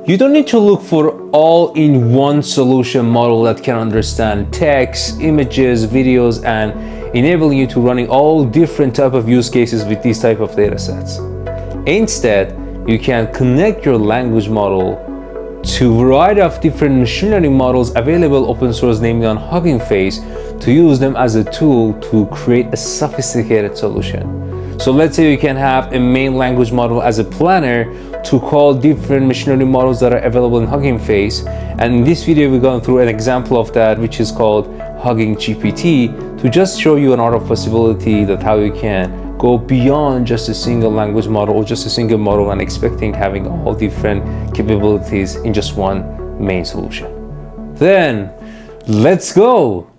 You don't need to look for all-in-one solution model that can understand text, images, videos, and enable you to running all different type of use cases with these type of data sets. Instead, you can connect your language model to a variety of different machine learning models available open source, namely on HuggingFace, to use them as a tool to create a sophisticated solution. So let's say you can have a main language model as a planner to call different machine learning models that are available in HuggingFace. And in this video, we're going through an example of that, which is called HuggingGPT, to just show you an art of possibility that how you can go beyond just a single language model or just a single model and expecting having all different capabilities in just one main solution. Then let's go.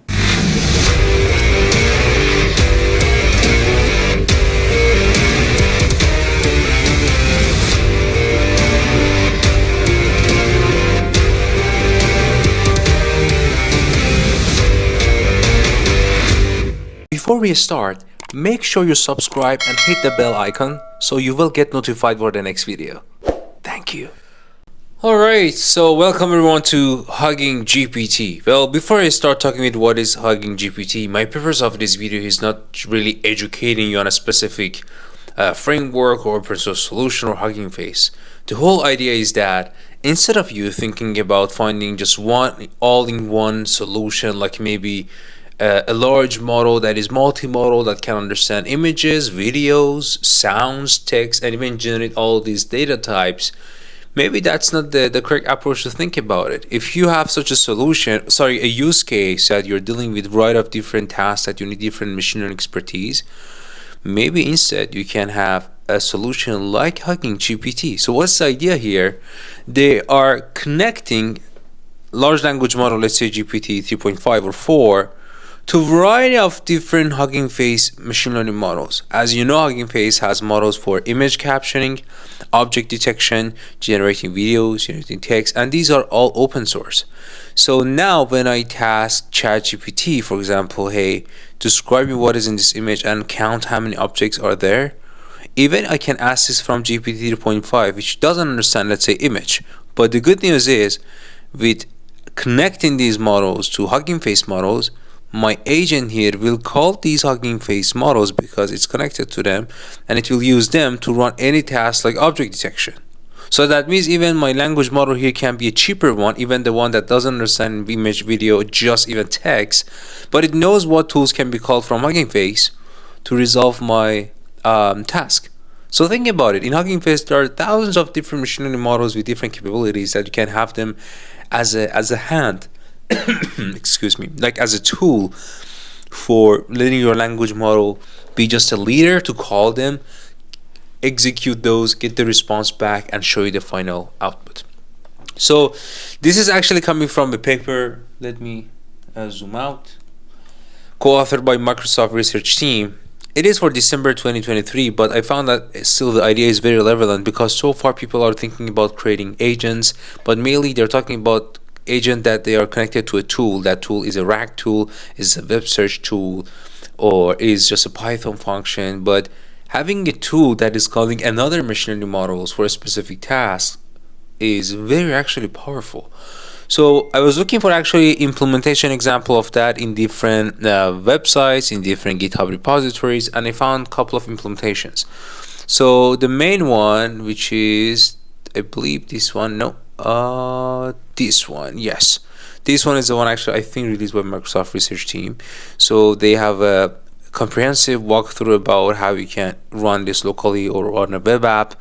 Before we start, make sure you subscribe and hit the bell icon so you will get notified for the next video. Thank you. Alright, so welcome everyone to HuggingGPT. Well, before I start talking about what is HuggingGPT, my purpose of this video is not really educating you on a specific framework or open source solution or Hugging Face. The whole idea is that instead of you thinking about finding just one all-in-one solution, like maybe a large model that is multimodal that can understand images, videos, sounds, text, and even generate all these data types, maybe that's not the correct approach to think about it. If you have such a use case that you're dealing with a variety of different tasks that you need different machine learning expertise, maybe instead you can have a solution like HuggingGPT. So what's the idea here? They are connecting large language model, let's say GPT 3.5 or 4, to a variety of different Hugging Face machine learning models. As you know, Hugging Face has models for image captioning, object detection, generating videos, generating text, and these are all open source. So now when I task ChatGPT, for example, hey, describe me what is in this image and count how many objects are there, even I can ask this from GPT 3.5, which doesn't understand, let's say, image. But the good news is, with connecting these models to Hugging Face models, my agent here will call these Hugging Face models because it's connected to them, and it will use them to run any task like object detection. So that means even my language model here can be a cheaper one, even the one that doesn't understand image, video, just even text, but it knows what tools can be called from Hugging Face to resolve my task. So think about it. In Hugging Face, there are thousands of different machine learning models with different capabilities that you can have them as a hand excuse me, like as a tool for letting your language model be just a leader to call them, execute those, get the response back, and show you the final output. So this is actually coming from a paper, let me zoom out, co-authored by Microsoft research team. It is for December 2023, but I found that still the idea is very relevant because so far people are thinking about creating agents, but mainly they're talking about agent that they are connected to a tool. That tool is a RAG tool, is a web search tool, or is just a Python function. But having a tool that is calling another machine learning models for a specific task is very actually powerful. So I was looking for actually implementation example of that in different websites, in different GitHub repositories, and I found a couple of implementations. So the main one, which is, I believe this one, this one, yes, this one is the one actually I think released by Microsoft research team. So they have a comprehensive walkthrough about how you can run this locally or on a web app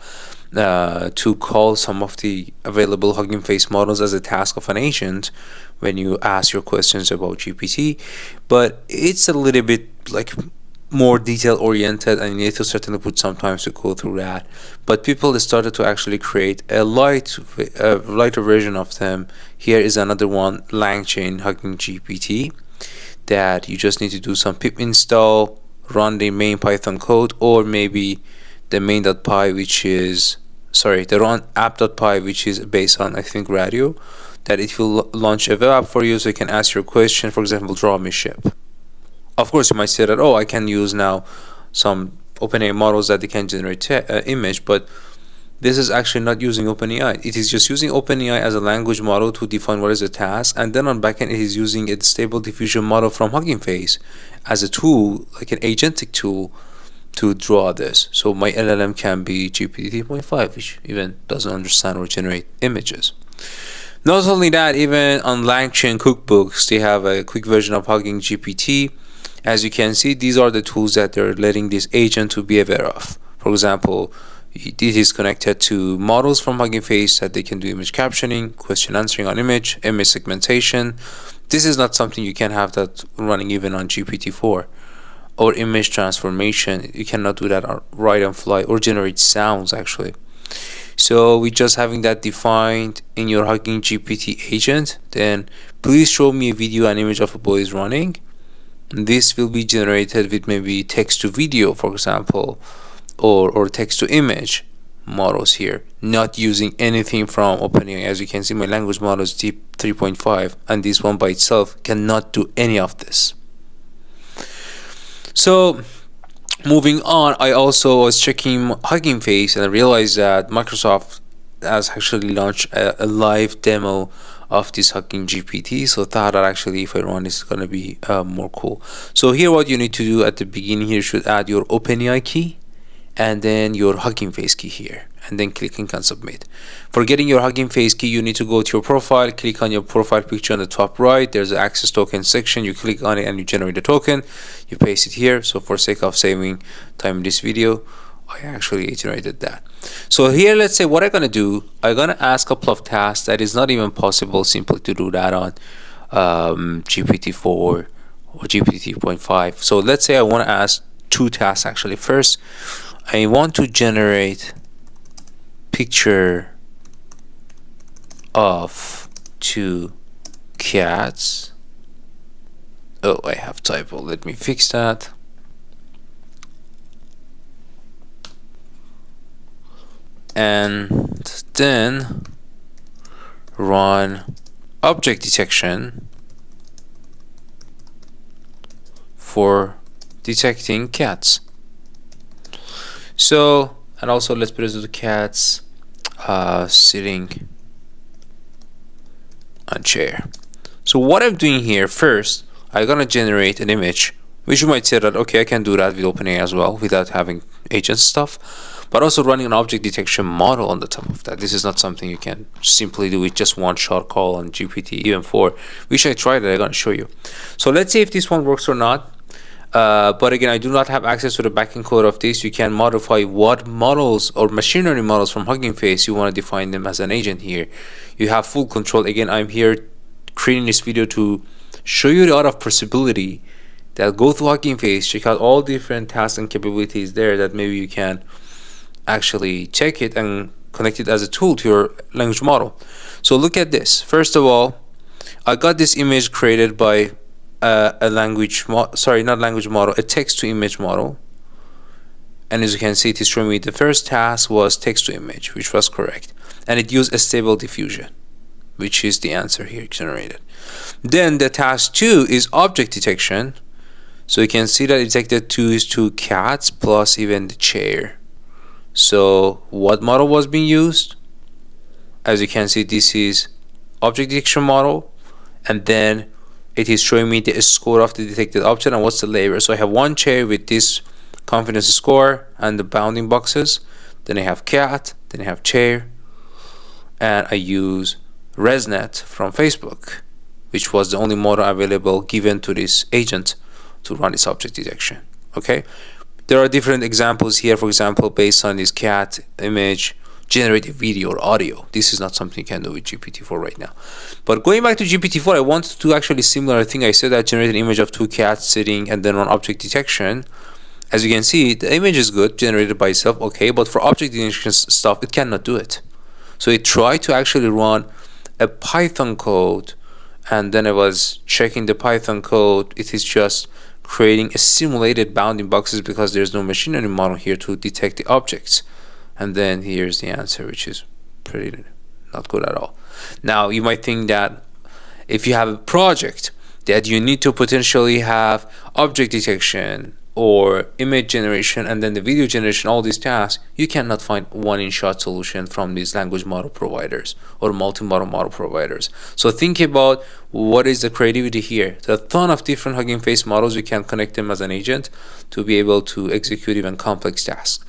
to call some of the available Hugging Face models as a task of an agent when you ask your questions about GPT. But it's a little bit like more detail oriented, and you need to certainly put some time to go through that. But people started to actually create a lighter version of them. Here is another one, LangChain HuggingGPT, that you just need to do some pip install, run the main Python code, or maybe the main.py, which is the run app.py, which is based on, I think, radio, that it will launch a web app for you so you can ask your question, for example, draw me a ship. Of course, you might say that, oh, I can use now some OpenAI models that they can generate image, but this is actually not using OpenAI. It is just using OpenAI as a language model to define what is a task, and then on backend it is using a stable diffusion model from Hugging Face as a tool, like an agentic tool, to draw this. So my LLM can be GPT 3.5, which even doesn't understand or generate images. Not only that, even on LangChain cookbooks, they have a quick version of HuggingGPT. As you can see, these are the tools that they're letting this agent to be aware of. For example, it is connected to models from Hugging Face that they can do image captioning, question answering on image segmentation. This is not something you can have that running even on GPT-4. Or image transformation, you cannot do that right on fly, or generate sounds actually. So with just having that defined in your HuggingGPT agent, then please show me a video and image of a boy is running. This will be generated with maybe text to video, for example, or text to image models here, not using anything from OpenAI. As you can see, my language model is Deep 3.5, and this one by itself cannot do any of this. So moving on, I also was checking Hugging Face and I realized that Microsoft has actually launched a live demo of this HuggingGPT. So thought that actually if I run it's going to be more cool. So here what you need to do at the beginning here, you should add your OpenAI key and then your Hugging Face key here, and then clicking on submit. For getting your Hugging Face key, you need to go to your profile, click on your profile picture on the top right. There's an access token section. You click on it and you generate a token. You paste it here. So for sake of saving time in this video, I actually generated that. So here, let's say what I'm gonna do, I'm gonna ask a couple of tasks that is not even possible simply to do that on GPT-4 or GPT 3.5. So let's say I want to ask two tasks actually. First, I want to generate picture of two cats. Oh, I have typo. Let me fix that. And then run object detection for detecting cats. So, and also let's put it to the cats sitting on chair. So what I'm doing here, first I'm gonna generate an image, which you might say that okay, I can do that with OpenAI as well without having agent stuff, but also running an object detection model on the top of that. This is not something you can simply do with just one shot call on GPT, even 4, which I tried it. I'm gonna show you. So let's see if this one works or not. But again, I do not have access to the backend code of this. You can modify what models or machine learning models from Hugging Face you want to define them as an agent here. You have full control. Again, I'm here creating this video to show you the art of possibility that go through Hugging Face, check out all different tasks and capabilities there that maybe you can actually check it and connect it as a tool to your language model. So look at this. First of all, I got this image created by a text to image model, and as you can see, it is showing me the first task was text to image, which was correct, and it used a stable diffusion, which is the answer here generated. Then the task 2 is object detection, so you can see that it detected two cats plus even the chair. So what model was being used? As you can see, this is object detection model, and then it is showing me the score of the detected object and what's the label. So I have one chair with this confidence score and the bounding boxes. Then I have cat, then I have chair, and I use ResNet from Facebook, which was the only model available given to this agent to run this object detection. Okay, there are different examples here. For example, based on this cat image, generate a video or audio. This is not something you can do with GPT-4 right now. But going back to GPT-4, I wanted to do actually similar thing. I said I generate an image of two cats sitting and then run object detection. As you can see, the image is good, generated by itself, okay, but for object detection stuff, it cannot do it. So it tried to actually run a Python code, and then I was checking the Python code. It is just creating a simulated bounding boxes because there's no machine learning model here to detect the objects. And then here's the answer, which is pretty not good at all. Now you might think that if you have a project that you need to potentially have object detection or image generation and then the video generation, all these tasks, you cannot find one-in-shot solution from these language model providers or multi-model model providers. So think about what is the creativity here. There are a ton of different Hugging Face models. We can connect them as an agent to be able to execute even complex tasks.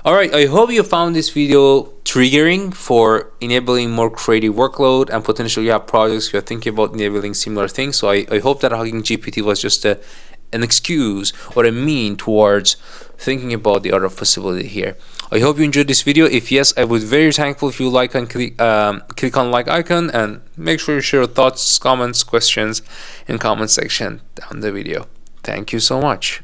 All right, I hope you found this video triggering for enabling more creative workload, and potentially you have projects you're thinking about enabling similar things. So I hope that HuggingGPT was just an excuse or a mean towards thinking about the other possibility here. I hope you enjoyed this video. If yes, I would be very thankful if you like and click on like icon, and make sure you share your thoughts, comments, questions in comment section down the video. Thank you so much.